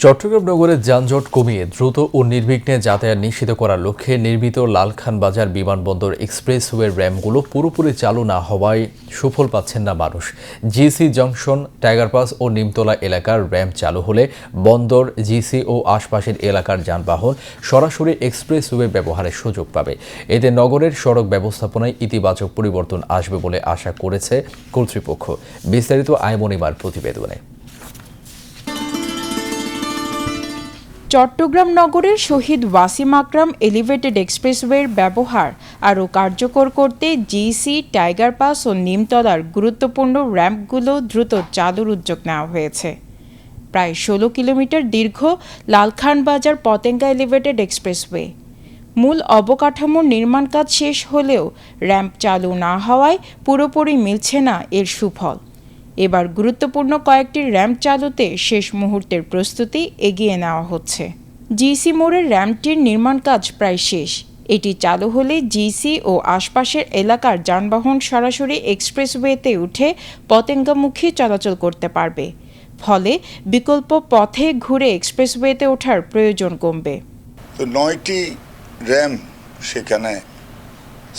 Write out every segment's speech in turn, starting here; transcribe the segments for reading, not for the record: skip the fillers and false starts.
চট্টগ্রাম নগরের যানজট কমিয়ে দ্রুত ও নির্বিঘ্নে যাতায়াত নিশ্চিত করার লক্ষ্যে নির্মিত লালখান বাজার বিমানবন্দর এক্সপ্রেসওয়ের র্যাম্পগুলো পুরোপুরি চালু না হওয়ায় সুফল পাচ্ছেন না মানুষ। জিসি জংশন, টাইগার পাস ও নিমতলা এলাকার র্যাম্প চালু হলে বন্দর, জিসি ও আশপাশের এলাকার যানবাহন সরাসরি এক্সপ্রেসওয়ে ব্যবহারের সুযোগ পাবে। এতে নগরের সড়ক ব্যবস্থাপনায় ইতিবাচক পরিবর্তন আসবে বলে আশা করেছে কর্তৃপক্ষ। বিস্তারিত আয়মনিমার প্রতিবেদনে। চট্টগ্রাম নগরের শহীদ ওয়াসিম আকরাম এলিভেটেড এক্সপ্রেসওয়ের ব্যবহার আরও কার্যকর করতে জিসি, টাইগার পাস ও নিমতলার গুরুত্বপূর্ণ র্যাম্পগুলো দ্রুত চালুর উদ্যোগ নেওয়া হয়েছে। প্রায় ১৬ কিলোমিটার দীর্ঘ লালখান বাজার পতেঙ্গা এলিভেটেড এক্সপ্রেসওয়ে মূল অবকাঠামোর নির্মাণ কাজ শেষ হলেও র্যাম্প চালু না হওয়ায় পুরোপুরি মিলছে না এর সুফল। এবার গুরুত্বপূর্ণ কয়েকটি র্যাম্প চালুতে শেষ মুহূর্তের প্রস্তুতি এগিয়ে নেওয়া হচ্ছে। জিসি মোড়ের র্যাম্পটির নির্মাণ কাজ প্রায় শেষ। এটি চালু হলে জিসি ও আশপাশের এলাকার যানবাহন সরাসরি এক্সপ্রেসওয়েতে উঠে পতেঙ্গামুখী চলাচল করতে পারবে। ফলে বিকল্প পথে ঘুরে এক্সপ্রেসওয়েতে ওঠার প্রয়োজন কমবে। ৯টি র্যাম্প সেখানে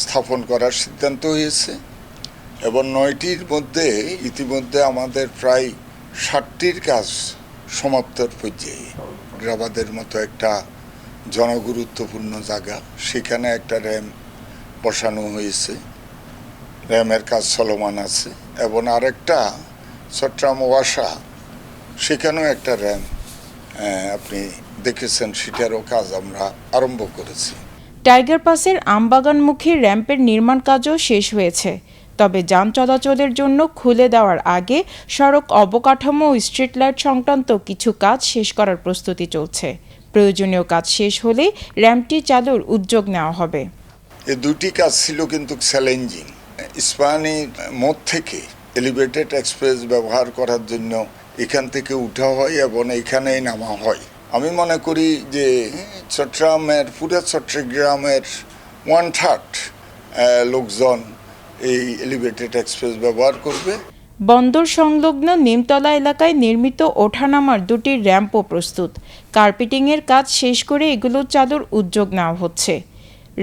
স্থাপন করার সিদ্ধান্ত হয়েছে এবং ৯টির মধ্যে ইতিমধ্যে আমাদের প্রায় ৬০টির কাজ সমাপ্তর পর্যায়ে। গ্রাবাদের মতো একটা জনগুরুত্বপূর্ণ জায়গা, সেখানে একটা র্যাম্প বসানো হয়েছে, র্যামের কাজ চলমান আছে এবং আরেকটা চট্টগ্রাম ওয়াসা, সেখানেও একটা র্যাম্প আপনি দেখেছেন, সেটারও কাজ আমরা আরম্ভ করেছি। টাইগার পাসের আমবাগানমুখী র্যাম্পের নির্মাণ কাজও শেষ হয়েছে। তবে যান চলাচলের জন্য খুলে দেওয়ার আগে সড়ক অবকাঠামো ও স্ট্রিট লাইট সংক্রান্ত কিছু কাজ শেষ করার প্রস্তুতি চলছে। প্রয়োজনীয় কাজ শেষ হলে র্যাম্পটি চালুর উদ্যোগ নেওয়া হবে। এই দুটি কাজ ছিল কিন্তু চ্যালেঞ্জিং। ইস্পাহানি মোড় থেকে এলিভেটেড এক্সপ্রেস ব্যবহার করার জন্য এখান থেকে উঠা হয় এবং এখানেই নামা হয়। আমি মনে করি যে পুরো চট্টগ্রামের 1/3 লোকজন এই এলিভেটেড এক্সপ্রেস ব্যবহার করবে। বন্দর সংলগ্ন নিমতলা এলাকায় নির্মিত ওঠানামার দুটি র্যাম্পও প্রস্তুত। কার্পেটিংয়ের কাজ শেষ করে এগুলো চালুর উদ্যোগ নেওয়া হচ্ছে।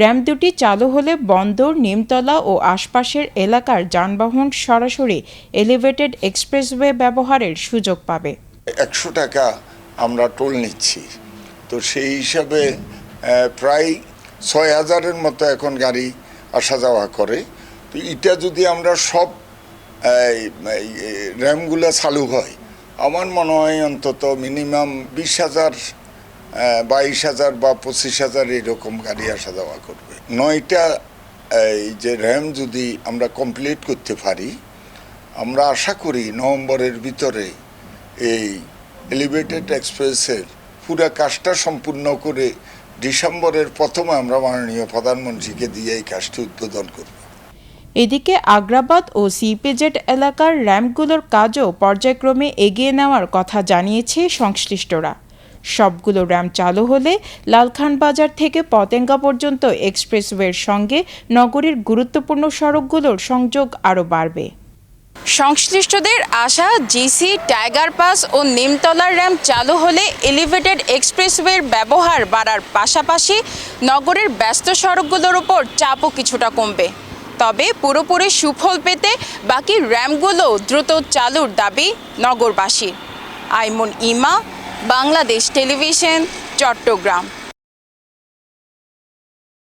র্যাম্প দুটি চালু হলে বন্দর, নিমতলা ও আশপাশের এলাকার যানবাহন সরাসরি এলিভেটেড এক্সপ্রেসওয়ে ব্যবহারের সুযোগ পাবে। ১০০ টাকা আমরা টোল নিচ্ছি, তো সেই হিসাবে প্রায় ৬,০০০-এর মতো এখন গাড়ি আসা যাওয়া করে। তো এটা যদি আমরা সব র্যামগুলো চালু হয়, আমার মনে হয় অন্তত মিনিমাম ২০,০০০, ২২,০০০ বা ২৫,০০০ এরকম গাড়ি আসা যাওয়া করবে। ৯টা এই যে র্যাম যদি আমরা কমপ্লিট করতে পারি, আমরা আশা করি নভেম্বরের ভিতরে এই এলিভেটেড এক্সপ্রেসের পুরো কাজটা সম্পূর্ণ করে ডিসেম্বরের প্রথমে আমরা মাননীয় প্রধানমন্ত্রীকে দিয়ে এই কাজটি উদ্বোধন করব। এদিকে আগ্রাবাদ ও সিপিজেড এলাকার র্যাম্পগুলোর কাজও পর্যায়ক্রমে এগিয়ে নেওয়ার কথা জানিয়েছে সংশ্লিষ্টরা। সবগুলো র্যাম্প চালু হলে লালখান বাজার থেকে পতেঙ্গা পর্যন্ত এক্সপ্রেসওয়ের সঙ্গে নগরীর গুরুত্বপূর্ণ সড়কগুলোর সংযোগ আরও বাড়বে। সংশ্লিষ্টদের আশা, জিসি, টাইগার পাস ও নিমতলার র্যাম্প চালু হলে এলিভেটেড এক্সপ্রেসওয়ের ব্যবহার বাড়ার পাশাপাশি নগরের ব্যস্ত সড়কগুলোর উপর চাপও কিছুটা কমবে। তবে পুরোপুরি সুফল পেতে বাকি র্যাম্পগুলো দ্রুত চালুর দাবি নগরবাসীর। আইমন ইমা, বাংলাদেশ টেলিভিশন, চট্টগ্রাম।